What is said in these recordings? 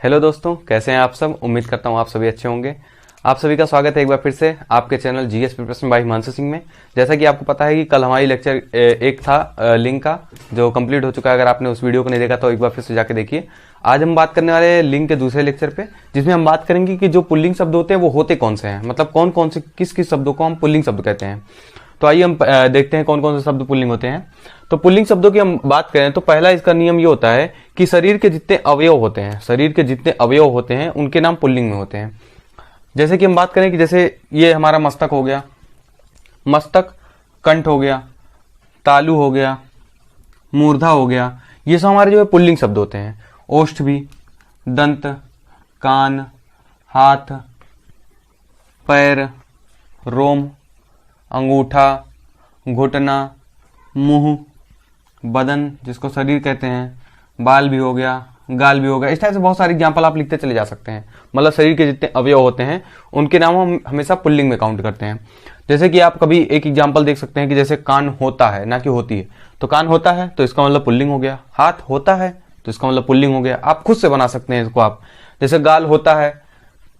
Hello दोस्तों, कैसे हैं आप सब। उम्मीद करता हूं आप सभी अच्छे होंगे। आप सभी का स्वागत है एक बार फिर से आपके channel GS preparation bye Himanshu Singh में। जैसा कि आपको पता है कि कल हमारी लेक्चर एक था लिंक का जो कंप्लीट हो चुका है। अगर आपने उस वीडियो को नहीं देखा तो एक बार फिर से जाके देखिए। आज हम बात करने वाले हैं लिंक के दूसरे लेक्चर पे, जिसमें हम बात करेंगे कि जो पुल्लिंग शब्द होते हैं वो होते कौन से हैं, मतलब कौन कौन से किस किस शब्दों को हम पुल्लिंग शब्द कहते हैं। तो आइए हम देखते हैं कौन कौन से शब्द पुल्लिंग होते हैं। तो पुल्लिंग शब्दों की हम बात करें तो पहला इसका नियम ये होता है कि शरीर के जितने अवयव होते हैं, शरीर के जितने अवयव होते हैं उनके नाम पुल्लिंग में होते हैं। जैसे कि हम बात करें कि जैसे ये हमारा मस्तक हो गया, मस्तक, कंठ हो गया, तालु हो गया, मूर्धा हो गया, ये सब हमारे जो है पुल्लिंग शब्द होते हैं। ओष्ठ भी, दंत, कान, हाथ, पैर, रोम, अंगूठा, घुटना, मुंह, बदन जिसको शरीर कहते हैं, बाल भी हो गया, गाल भी हो गया। इस टाइप से बहुत सारे एग्जाम्पल आप लिखते चले जा सकते हैं। मतलब शरीर के जितने अवयव होते हैं उनके नाम हम हमेशा पुल्लिंग में काउंट करते हैं। जैसे कि आप कभी एक एग्जाम्पल देख सकते हैं कि जैसे कान होता है, ना कि होती है। तो कान होता है तो इसका मतलब पुल्लिंग हो गया। हाथ होता है तो इसका मतलब पुल्लिंग हो गया। आप खुद से बना सकते हैं इसको। आप जैसे गाल होता है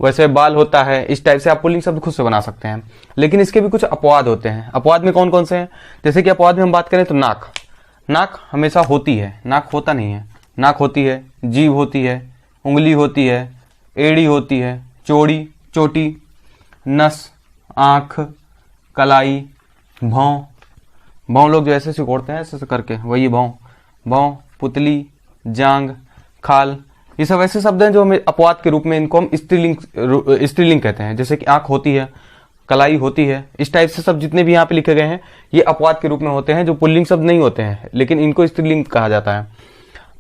वैसे बाल होता है, इस टाइप से आप पुल्लिंग शब्द खुद से बना सकते हैं। लेकिन इसके भी कुछ अपवाद होते हैं। अपवाद में कौन कौन से हैं? जैसे कि अपवाद में हम बात करें तो नाक, नाक हमेशा होती है, नाक होता नहीं है। नाक होती है, जीभ होती है, उंगली होती है, एड़ी होती है, चोड़ी, चोटी, नस, आंख, कलाई, भौं। भौं लोग जो ऐसे सिकोड़ते हैं ऐसे करके, वही भौं। भौं, पुतली, जांग, खाल, ये सब ऐसे शब्द हैं जो हमें अपवाद के रूप में इनको हम स्त्रीलिंग कहते हैं। जैसे कि आंख होती है, कलाई होती है, इस टाइप से सब जितने भी यहाँ पे लिखे गए हैं ये अपवाद के रूप में होते हैं, जो पुल्लिंग शब्द नहीं होते हैं, लेकिन इनको स्त्रीलिंग कहा जाता है।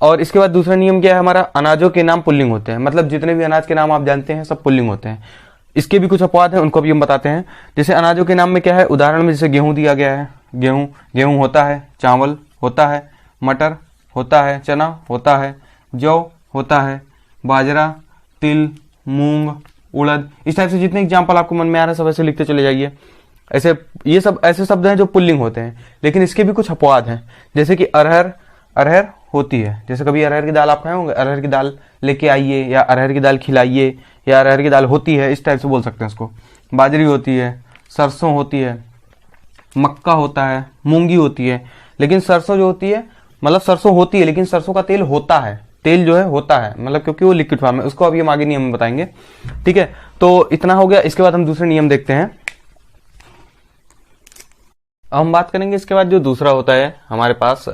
और इसके बाद दूसरा नियम क्या है हमारा, अनाजों के नाम पुल्लिंग होते हैं। मतलब जितने भी अनाज के नाम आप जानते हैं सब पुल्लिंग होते हैं। इसके भी कुछ अपवाद हैं, उनको भी हम बताते हैं। जैसे अनाजों के नाम में क्या है, उदाहरण में जैसे गेहूं दिया गया है, गेहूं, गेहूं होता है, चावल होता है, मटर होता है, चना होता है, जौ होता है, बाजरा, तिल, मूंग, उड़द, इस टाइप से जितने एग्जाम्पल आपको मन में आ रहे हैं सब ऐसे लिखते चले जाइए। ऐसे ये सब ऐसे शब्द हैं जो पुल्लिंग होते हैं, लेकिन इसके भी कुछ अपवाद हैं। जैसे कि अरहर, अरहर होती है। जैसे कभी अरहर की दाल आप खाए होंगे, अरहर की दाल लेके आइए, या अरहर की दाल खिलाइए, या अरहर की दाल होती है, इस टाइप से बोल सकते हैं इसको। बाजरी होती है, सरसों होती है, मक्का होता है, मूंगी होती है। लेकिन सरसों जो होती है, मतलब सरसों होती है लेकिन सरसों का तेल होता है, तेल जो है होता है, मतलब क्योंकि वो लिक्विड फॉर्म है। उसको अभी हम आगे नियम में बताएंगे, ठीक है। तो इतना हो गया। इसके बाद हम दूसरे नियम देखते हैं। अब हम बात करेंगे इसके बाद जो दूसरा होता है हमारे पास,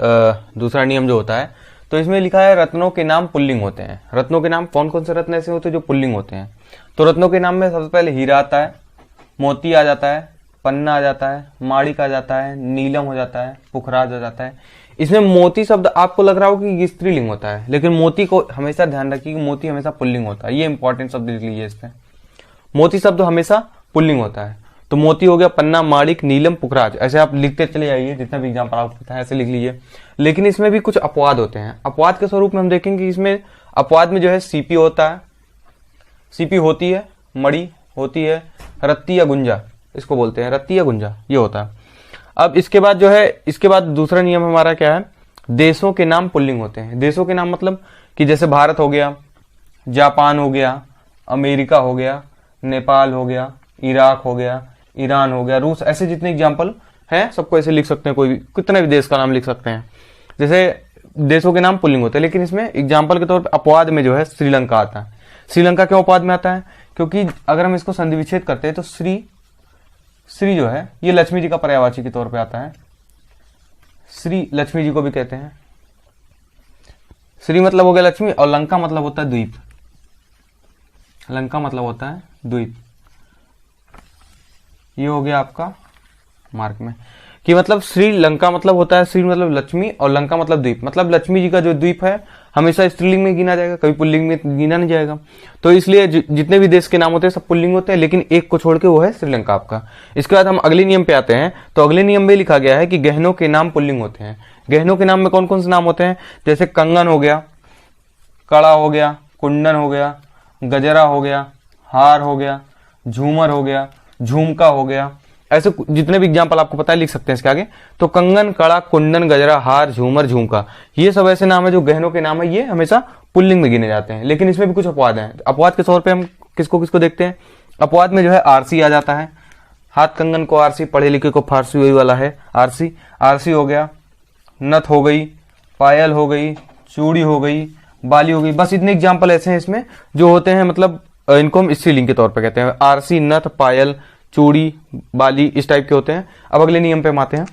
दूसरा नियम जो होता है, तो इसमें लिखा है रत्नों के नाम पुल्लिंग होते हैं। रत्नों के नाम कौन कौन से रत्न ऐसे होते हैं जो पुल्लिंग होते हैं? तो रत्नों के नाम में सबसे पहले हीरा आता है, मोती आ जाता है, पन्ना आ जाता है, माणिक आ जाता है, नीलम हो जाता है, पुखराज हो जाता है। इसमें मोती शब्द आपको लग रहा हो कि ये स्त्रीलिंग होता है, लेकिन मोती को हमेशा ध्यान रखिए कि मोती हमेशा पुल्लिंग होता है। ये इंपॉर्टेंट शब्द लिख लीजिए इस पे, मोती शब्द हमेशा पुल्लिंग होता है। तो मोती हो गया, पन्ना, माणिक, नीलम, पुखराज, ऐसे आप लिखते चले जाइए। जितना भी एग्जाम्पल आपको पता है ऐसे लिख लीजिए। लेकिन इसमें भी कुछ अपवाद होते हैं। अपवाद के स्वरूप में हम देखेंगे कि इसमें अपवाद में जो है सीपी होता है, सीपी होती है, मणि होती है, रत्ती या गुंजा, इसको बोलते हैं रत्ती या गुंजा, ये होता है। अब इसके बाद जो है, इसके बाद दूसरा नियम हमारा क्या है, देशों के नाम पुल्लिंग होते हैं। देशों के नाम मतलब कि जैसे भारत हो गया, जापान हो गया, अमेरिका हो गया, नेपाल हो गया, इराक हो गया, ईरान हो गया, रूस, ऐसे जितने एग्जाम्पल हैं सबको ऐसे लिख सकते हैं। कोई भी कितने भी देश का नाम लिख सकते हैं। जैसे देशों के नाम पुल्लिंग होते हैं, लेकिन इसमें एग्जाम्पल के तौर पर अपवाद में जो है श्रीलंका आता है। श्रीलंका क्यों अपवाद में आता है? क्योंकि अगर हम इसको संधि विच्छेद करते हैं तो श्री, श्री जो है ये लक्ष्मी जी का पर्यायवाची के तौर पे आता है। श्री लक्ष्मी जी को भी कहते हैं। श्री मतलब हो गया लक्ष्मी, और लंका मतलब होता है द्वीप। लंका मतलब होता है द्वीप। ये हो गया आपका मार्क में कि मतलब श्रीलंका मतलब होता है, श्री मतलब लक्ष्मी और लंका मतलब द्वीप। मतलब लक्ष्मी जी का जो द्वीप है हमेशा स्त्रीलिंग में गिना जाएगा, कभी पुल्लिंग में गिना नहीं जाएगा। तो इसलिए जितने भी देश के नाम होते हैं सब पुल्लिंग होते हैं, लेकिन एक को छोड़ के वो है श्रीलंका आपका। इसके बाद हम अगले नियम पे आते हैं। तो अगले नियम में लिखा गया है कि गहनों के नाम पुल्लिंग होते हैं। गहनों के नाम में कौन कौन से नाम होते हैं? जैसे कंगन हो गया, कड़ा हो गया, कुंडन हो गया, गजरा हो गया, हार हो गया, झूमर हो गया, झुमका हो गया, ऐसे जितने भी एग्जाम्पल आपको पता है लिख सकते हैं इसके आगे। तो कंगन, कड़ा, कुंडन, गजरा, हार, झूमर, झुमका, ये सब ऐसे नाम है जो गहनों के नाम है, ये हमेशा पुल्लिंग में गिने जाते हैं। लेकिन इसमें भी कुछ अपवाद हैं। अपवाद के तौर पे हम किसको किसको देखते हैं। अपवाद में जो है आरसी आ जाता है। हाथ कंगन को आरसी, पढ़े लिखे को फारसी, वही वाला है आरसी। आरसी हो गया, नथ हो गई, पायल हो गई, चूड़ी हो गई, बाली हो गई। बस इतने एग्जाम्पल ऐसे हैं इसमें जो होते हैं, मतलब इनको हम स्त्रीलिंग के तौर पे कहते हैं। आरसी, नथ, पायल, चूड़ी, बाली, इस टाइप के होते हैं। अब अगले नियम पे हम आते हैं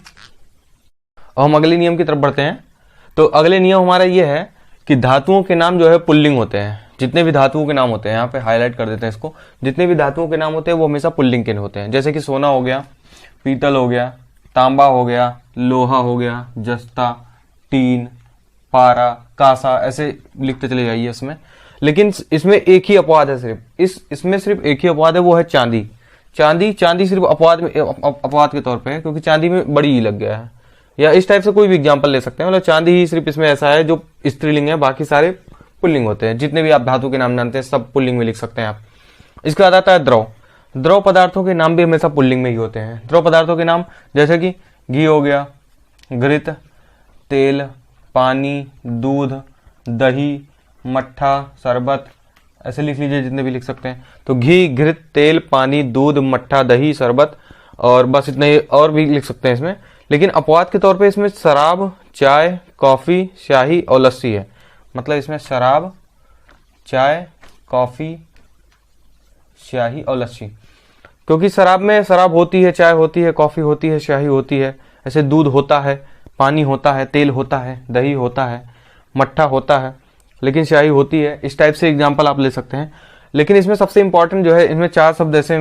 और हम अगले नियम की तरफ बढ़ते हैं। तो अगले नियम हमारा ये है कि धातुओं के नाम जो है पुल्लिंग होते हैं। जितने भी धातुओं के नाम होते हैं, यहाँ पे हाईलाइट कर देते हैं इसको, जितने भी धातुओं के नाम होते हैं वो हमेशा पुल्लिंग के होते हैं। जैसे कि सोना हो गया, पीतल हो गया, तांबा हो गया, लोहा हो गया, जस्ता, टीन, पारा, कांसा, ऐसे लिखते चले जाइए इसमें। लेकिन इसमें एक ही अपवाद है, सिर्फ इसमें सिर्फ एक ही अपवाद है, वो है चांदी। चांदी सिर्फ अपवाद के तौर पे है, क्योंकि चांदी में बड़ी ई लग गया है, या इस टाइप से कोई भी एग्जांपल ले सकते हैं। मतलब चांदी ही सिर्फ इसमें ऐसा है जो स्त्रीलिंग है, बाकी सारे पुल्लिंग होते हैं। जितने भी आप धातु के नाम जानते हैं सब पुल्लिंग में लिख सकते हैं आप। इसके बाद आता है द्रव। द्रव पदार्थों के नाम भी हमेशा पुल्लिंग में ही होते हैं। द्रव पदार्थों के नाम जैसे कि घी हो गया, घृत, तेल, पानी, दूध, दही, मट्ठा, शरबत, ऐसे लिख लीजिए जितने भी लिख सकते हैं। तो घी, घृत, तेल, पानी, दूध, मट्ठा, दही, शरबत, और बस इतने, और भी लिख सकते हैं इसमें। लेकिन अपवाद के तौर पे इसमें शराब, चाय, कॉफी, शाही और लस्सी है। मतलब इसमें शराब, चाय, कॉफी, शाही और लस्सी, क्योंकि शराब में शराब होती है, चाय होती है, कॉफी होती है, शाही होती है, ऐसे दूध होता है, पानी होता है, तेल होता है, दही होता है, मट्ठा होता है, लेकिन शाही होती है। इस टाइप से एग्जाम्पल आप ले सकते हैं। लेकिन इसमें सबसे इंपॉर्टेंट जो है, इसमें 4 शब्द ऐसे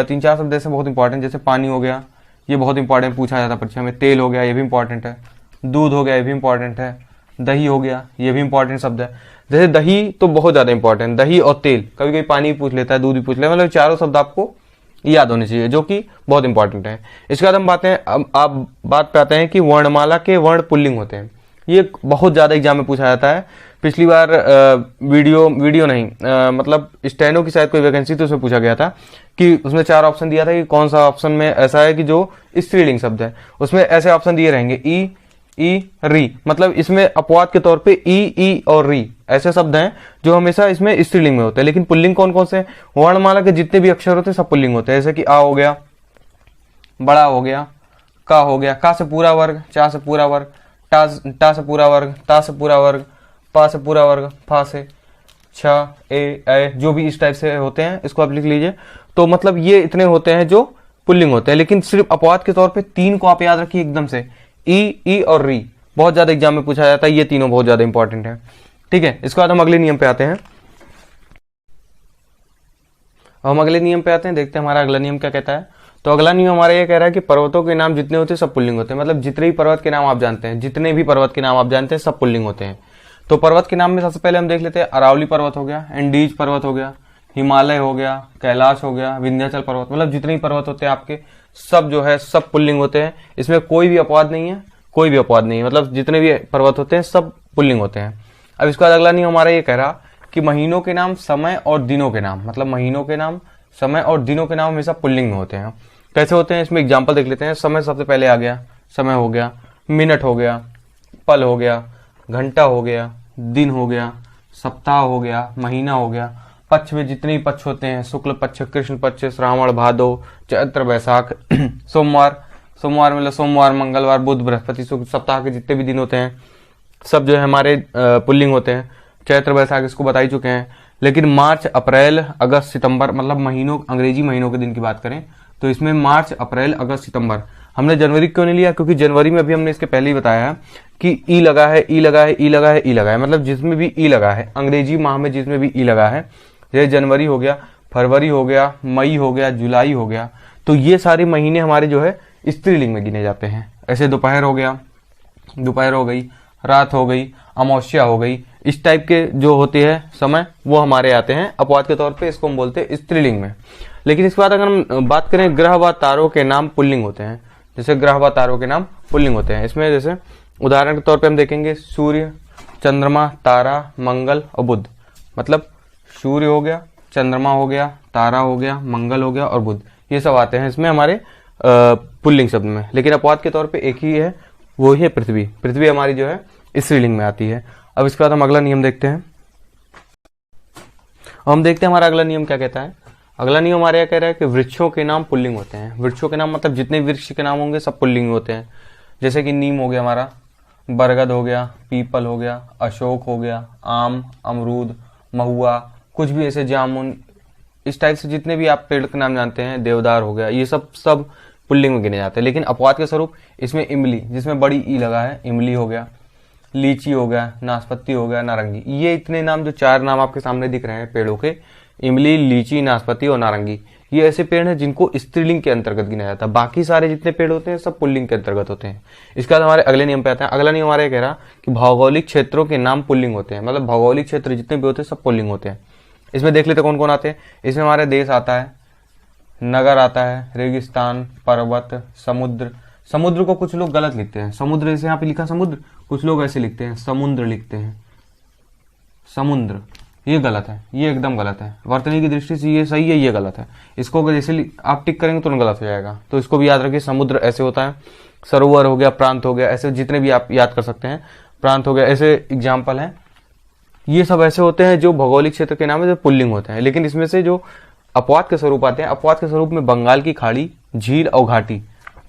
3-4 शब्द ऐसे बहुत इंपॉर्टेंट, जैसे पानी हो गया, ये बहुत इंपॉर्टेंट पूछा जाता है परीक्षा में। तेल हो गया, ये भी इंपॉर्टेंट है। दूध हो गया, ये भी इंपॉर्टेंट है। दही हो गया, ये भी इंपॉर्टेंट शब्द है। जैसे दही तो बहुत ज्यादा इंपॉर्टेंट, दही और तेल, कभी कभी पानी भी पूछ लेता है, दूध भी पूछ लेता है, मतलब चारों शब्द आपको याद होने चाहिए, जो कि बहुत इंपॉर्टेंट है। इसके बाद हम आप बात पे आते हैं कि वर्णमाला के वर्ण पुल्लिंग होते हैं। ये बहुत ज्यादा एग्जाम में पूछा जाता है। पिछली बार वीडियो नहीं, मतलब स्टेनो की शायद कोई वैकेंसी तो उसमें पूछा गया था कि उसमें 4 ऑप्शन दिया था कि कौन सा ऑप्शन में ऐसा है कि जो स्त्रीलिंग शब्द है। उसमें ऐसे ऑप्शन दिए रहेंगे ई, री, मतलब इसमें अपवाद के तौर पे ई और री ऐसे शब्द हैं जो हमेशा इसमें स्त्रीलिंग में होते हैं। लेकिन पुल्लिंग कौन कौन से हैं? वर्णमाला के जितने भी अक्षर होते हैं सब पुल्लिंग होते हैं। जैसे कि आ हो गया, बड़ा हो गया, का हो गया, का से पूरा वर्ग, चा से पूरा वर्ग, टा से पूरा वर्ग, ता से पूरा वर्ग, पा से पूरा वर्ग, फा से, छ, ए, जो भी इस टाइप से होते हैं इसको आप लिख लीजिए। तो मतलब ये इतने होते हैं जो पुल्लिंग होते हैं। लेकिन सिर्फ अपवाद के तौर पे 3 को आप याद रखिए एकदम से, ई और री, बहुत ज्यादा एग्जाम में पूछा जाता है। ये तीनों बहुत ज्यादा इंपॉर्टेंट है, ठीक है। इसके बाद हम अगले नियम पे आते हैं। देखते हैं हमारा अगला नियम क्या कहता है। तो अगला नियम हमारा ये कह रहा है कि पर्वतों के नाम जितने होते हैं सब पुल्लिंग होते हैं। मतलब जितने भी पर्वत के नाम आप जानते हैं, सब पुल्लिंग होते हैं। तो पर्वत के नाम में सबसे पहले हम देख लेते हैं, अरावली पर्वत हो गया, एंडीज पर्वत हो गया, हिमालय हो गया, कैलाश हो गया, विंध्याचल पर्वत, मतलब जितने भी पर्वत होते हैं आपके सब जो है सब पुल्लिंग होते हैं। इसमें कोई भी अपवाद नहीं है, मतलब जितने भी पर्वत होते हैं सब पुल्लिंग होते हैं। अब इसके बाद अगला नियम हमारा ये कह रहा कि महीनों के नाम, समय और दिनों के नाम, मतलब महीनों के नाम, समय और दिनों के नाम हमेशा पुल्लिंग में होते हैं। कैसे होते हैं इसमें एग्जाम्पल देख लेते हैं। समय सबसे पहले आ गया, समय हो गया, मिनट हो गया, पल हो गया, घंटा हो गया, दिन हो गया, सप्ताह हो गया, महीना हो गया। पक्ष में जितने भी पक्ष होते हैं, शुक्ल पक्ष, कृष्ण पक्ष, श्रावण, भादो, चैत्र, वैशाख, सोमवार मतलब सोमवार, मंगलवार, बुध, बृहस्पति, शुक्र, सप्ताह के जितने भी दिन होते हैं सब जो है हमारे पुल्लिंग होते हैं। चैत्र, वैशाख इसको बता ही चुके हैं। लेकिन मार्च, अप्रैल, अगस्त, सितंबर, मतलब महीनों, अंग्रेजी महीनों के दिन की बात करें तो इसमें मार्च, अप्रैल, अगस्त, सितंबर। हमने जनवरी क्यों नहीं लिया? क्योंकि जनवरी में अभी हमने इसके पहले ही बताया है कि ई लगा है, मतलब जिसमें भी ई लगा है, अंग्रेजी माह में जिसमें भी ई लगा है, जैसे जनवरी हो गया, फरवरी हो गया, मई हो गया, जुलाई हो गया, तो ये सारे महीने हमारे जो है स्त्रीलिंग में गिने जाते हैं। ऐसे दोपहर हो गया, दोपहर हो गई, रात हो गई, अमावस्या हो गई, इस टाइप के जो होते हैं समय वो हमारे आते हैं अपवाद के तौर पे, इसको हम बोलते हैं स्त्रीलिंग में। लेकिन इसके बाद अगर हम बात करें, ग्रह व तारों के नाम पुल्लिंग होते हैं। जैसे ग्रह व तारों के नाम पुल्लिंग होते हैं। इसमें जैसे उदाहरण के तौर पे हम देखेंगे सूर्य, चंद्रमा, तारा, मंगल और बुध। मतलब सूर्य हो गया, चंद्रमा हो गया, तारा हो गया, मंगल हो गया और बुध, ये सब आते हैं इसमें हमारे पुल्लिंग शब्द में, लेकिन अपवाद के तौर पे एक ही है, वो ही है पृथ्वी। पृथ्वी हमारी जो है स्त्रीलिंग में आती है। अब इसके बाद हम अगला नियम देखते हैं। हम देखते हैं हमारा अगला नियम क्या कहता है। अगला नियम हमारे यहाँ कह रहा है कि वृक्षों के नाम पुल्लिंग होते हैं। वृक्षों के नाम मतलब जितने वृक्ष के नाम होंगे सब पुल्लिंग होते हैं। जैसे कि नीम हो गया हमारा, बरगद हो गया, पीपल हो गया, अशोक हो गया, आम, अमरूद, महुआ, कुछ भी ऐसे जामुन, इस टाइप से जितने भी आप पेड़ के नाम जानते हैं, देवदार हो गया, ये सब पुल्लिंग में गिने जाते हैं। लेकिन अपवाद के स्वरूप इसमें इमली, जिसमें बड़ी ई लगा है, इमली हो गया, लीची हो गया, नाशपाती हो गया, नारंगी, ये इतने नाम जो 4 नाम आपके सामने दिख रहे हैं पेड़ों के, इमली, लीची, नाशपाती और नारंगी, ये ऐसे पेड़ हैं जिनको स्त्रीलिंग के अंतर्गत गिना जाता है। बाकी सारे जितने पेड़ होते हैं सब पुल्लिंग के अंतर्गत होते हैं। इसके बाद हमारे अगले नियम पे आते हैं। अगला नियम हमारे कह रहा कि भौगोलिक क्षेत्रों के नाम पुल्लिंग होते हैं, मतलब भौगोलिक क्षेत्र जितने भी होते हैं सब पुल्लिंग होते हैं। इसमें देख लेते कौन कौन आते हैं। इसमें हमारे देश आता है, नगर आता है, रेगिस्तान, पर्वत, समुद्र। समुद्र को कुछ लोग गलत लिखते हैं, समुद्र जैसे यहाँ पे लिखा समुद्र, कुछ लोग ऐसे लिखते हैं समुद्र लिखते हैं, समुद्र, ये गलत है, ये एकदम गलत है। वर्तनी की दृष्टि से ये सही है, ये गलत है। इसको अगर जैसे आप टिक करेंगे तो गलत हो जाएगा, तो इसको भी याद रखिए। समुद्र ऐसे होता है, सरोवर हो गया, प्रांत हो गया, ऐसे जितने भी आप याद कर सकते हैं, प्रांत हो गया, ऐसे एग्जाम्पल हैं। ये सब ऐसे होते हैं जो भौगोलिक क्षेत्र के नाम है, जो पुल्लिंग होते हैं। लेकिन इसमें से जो अपवाद के स्वरूप आते हैं, अपवाद के स्वरूप में बंगाल की खाड़ी, झील और घाटी,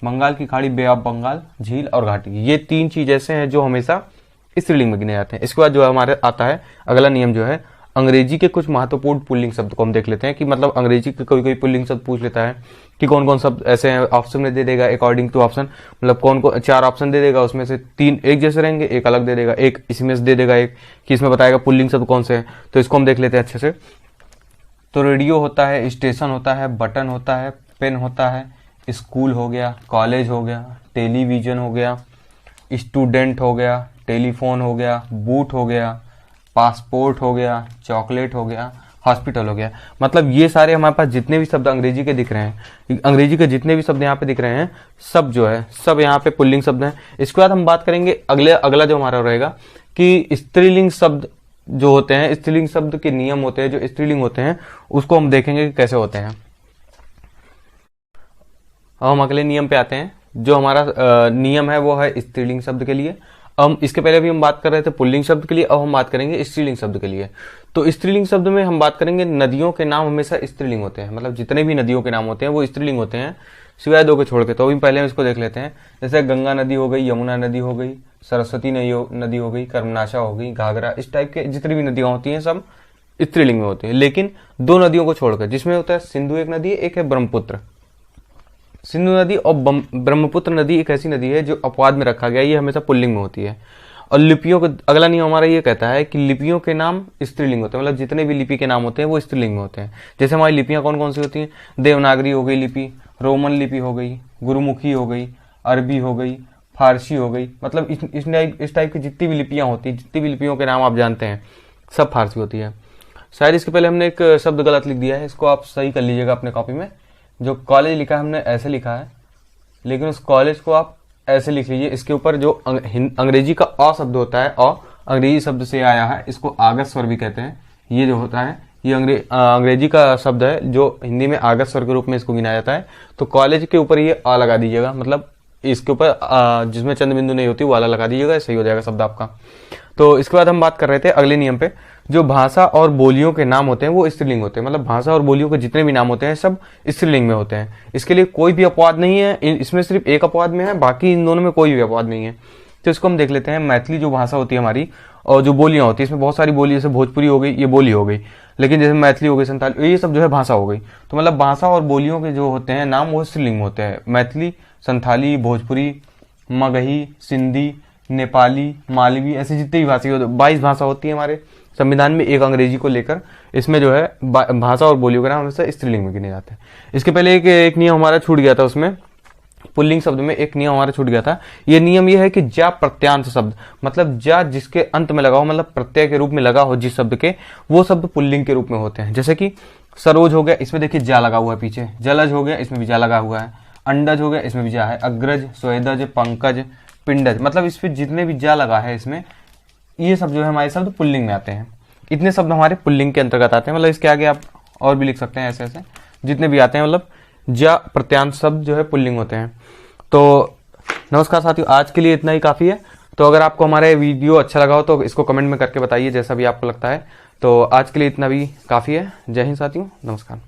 बंगाल की खाड़ी, बे ऑफ बंगाल, झील और घाटी, ये 3 चीज ऐसे हैं जो हमेशा स्त्रीलिंग में गिने जाते हैं। इसके बाद जो हमारे आता है अगला नियम जो है, अंग्रेजी के कुछ महत्वपूर्ण पुल्लिंग शब्द को हम देख लेते हैं कि मतलब अंग्रेजी के कोई पुल्लिंग शब्द पूछ लेता है कि कौन कौन शब्द ऐसे हैं। ऑप्शन में दे देगा अकॉर्डिंग टू ऑप्शन, मतलब कौन को 4 ऑप्शन दे देगा, उसमें से 3 एक जैसे रहेंगे, एक अलग दे देगा, एक इसमें से दे देगा एक कि इसमें बताएगा पुल्लिंग शब्द कौन से हैं। तो इसको हम देख लेते हैं अच्छे से। तो रेडियो होता है, स्टेशन होता है, बटन होता है, पेन होता है, स्कूल हो गया, कॉलेज हो गया, टेलीविजन हो गया, स्टूडेंट हो गया, टेलीफोन हो गया, बूट हो गया, पासपोर्ट हो गया, चॉकलेट हो गया, हॉस्पिटल हो गया। मतलब ये सारे हमारे पास जितने भी शब्द अंग्रेजी के दिख रहे हैं, अंग्रेजी के जितने भी शब्द यहाँ पे दिख रहे हैं, सब जो है सब यहाँ पे पुल्लिंग शब्द हैं। इसके बाद हम बात करेंगे अगला जो हमारा रहेगा कि स्त्रीलिंग शब्द जो होते हैं, स्त्रीलिंग शब्द के नियम होते हैं, जो स्त्रीलिंग होते हैं उसको हम देखेंगे कि कैसे होते हैं। अब हम अगले नियम पे आते हैं। जो हमारा नियम है वो है स्त्रीलिंग शब्द के लिए। हम इसके पहले भी हम बात कर रहे थे पुल्लिंग शब्द के लिए, अब हम बात करेंगे स्त्रीलिंग शब्द के लिए। तो स्त्रीलिंग शब्द में हम बात करेंगे, नदियों के नाम हमेशा स्त्रीलिंग होते हैं, मतलब जितने भी नदियों के नाम होते हैं वो स्त्रीलिंग होते हैं, सिवाय 2 के छोड़ के। तो अभी पहले हम इसको देख लेते हैं। जैसे गंगा नदी हो गई, यमुना नदी हो गई, सरस्वती नदी हो गई, कर्मनाशा हो गई, घाघरा, इस टाइप के जितनी भी नदियां होती हैं सब स्त्रीलिंग में होती है। लेकिन 2 नदियों को छोड़कर, जिसमें होता है सिंधु एक नदी है, एक है ब्रह्मपुत्र। सिंधु नदी और ब्रह्मपुत्र नदी एक ऐसी नदी है जो अपवाद में रखा गया, ये हमेशा पुल्लिंग में होती है। और लिपियों का अगला नियम हमारा ये कहता है कि लिपियों के नाम स्त्रीलिंग होते हैं, मतलब जितने भी लिपि के नाम होते हैं वो स्त्रीलिंग में होते हैं। जैसे हमारी लिपियां कौन कौन सी होती हैं, देवनागरी हो गई लिपि, रोमन लिपि हो गई, गुरुमुखी हो गई, अरबी हो गई, फारसी हो गई, मतलब इस टाइप की जितनी भी लिपियां होती हैं, जितनी भी लिपियों के नाम आप जानते हैं सब फारसी होती है। शायद इसके पहले हमने एक शब्द गलत लिख दिया है, इसको आप सही कर लीजिएगा अपने कॉपी में। जो कॉलेज लिखा है हमने ऐसे लिखा है, लेकिन उस कॉलेज को आप ऐसे लिख लीजिए। इसके ऊपर जो अंग्रेजी का अ शब्द होता है, अ अंग्रेजी शब्द से आया है, इसको आगत स्वर भी कहते हैं। ये जो होता है ये अंग्रेजी का शब्द है जो हिंदी में आगत स्वर के रूप में इसको गिनाया जाता है। तो कॉलेज के ऊपर ये अ लगा दीजिएगा, मतलब इसके ऊपर जिसमें चंद्र बिंदु नहीं होती वो वाला लगा दीजिएगा, सही हो जाएगा शब्द आपका। तो इसके बाद हम बात कर रहे थे अगले नियम पे। जो भाषा और बोलियों के नाम होते हैं वो स्त्रीलिंग होते हैं, मतलब भाषा और बोलियों के जितने भी नाम होते हैं सब स्त्रीलिंग में होते हैं। इसके लिए कोई भी अपवाद नहीं है, इसमें सिर्फ एक अपवाद में है, बाकी इन दोनों में कोई भी अपवाद नहीं है। तो इसको हम देख लेते हैं। मैथिली जो भाषा होती है हमारी और जो बोलियां होती है, इसमें बहुत सारी बोली, जैसे भोजपुरी हो गई, ये बोली हो गई, लेकिन जैसे मैथिली हो गई, संताली, ये सब जो है भाषा हो गई। तो मतलब भाषा और बोलियों के जो होते हैं नाम वो स्त्रीलिंग में होते हैं। मैथिली, संथाली, भोजपुरी, मगही, सिंधी, नेपाली, मालवी, ऐसी जितनी भी भाषा होती है, 22 भाषा होती है हमारे संविधान में, एक अंग्रेजी को लेकर। इसमें जो है भाषा और बोलियों का नाम हमेशा स्त्रीलिंग में गिने जाते हैं। इसके पहले एक नियम हमारा छूट गया था, उसमें पुल्लिंग शब्द में एक नियम हमारा छूट गया था। ये नियम ये है कि जा प्रत्यांश शब्द, मतलब जा जिसके अंत में लगा हो, मतलब प्रत्यय के रूप में लगा हो जिस शब्द के, वो शब्द पुल्लिंग के रूप में होते हैं। जैसे कि सरोज हो गया, इसमें देखिए जा लगा हुआ है पीछे। जलज हो गया, इसमें भी जा लगा हुआ है। अंडज हो गया, इसमें भी जा है। अग्रज, स्वेदज, पंकज, पिंडज, मतलब इस पे जितने भी जा लगा है इसमें, ये सब जो है हमारे शब्द पुल्लिंग में आते हैं। इतने शब्द हमारे पुल्लिंग के अंतर्गत आते हैं। मतलब इसके आगे आप और भी लिख सकते हैं, ऐसे ऐसे जितने भी आते हैं, मतलब ज्या प्रत्यांश शब्द जो है पुल्लिंग होते हैं। तो नमस्कार साथियों, आज के लिए इतना ही काफ़ी है। तो अगर आपको हमारे वीडियो अच्छा लगा हो तो इसको कमेंट में करके बताइए, जैसा भी आपको लगता है। तो आज के लिए इतना भी काफ़ी है। जय हिंद साथियों, नमस्कार।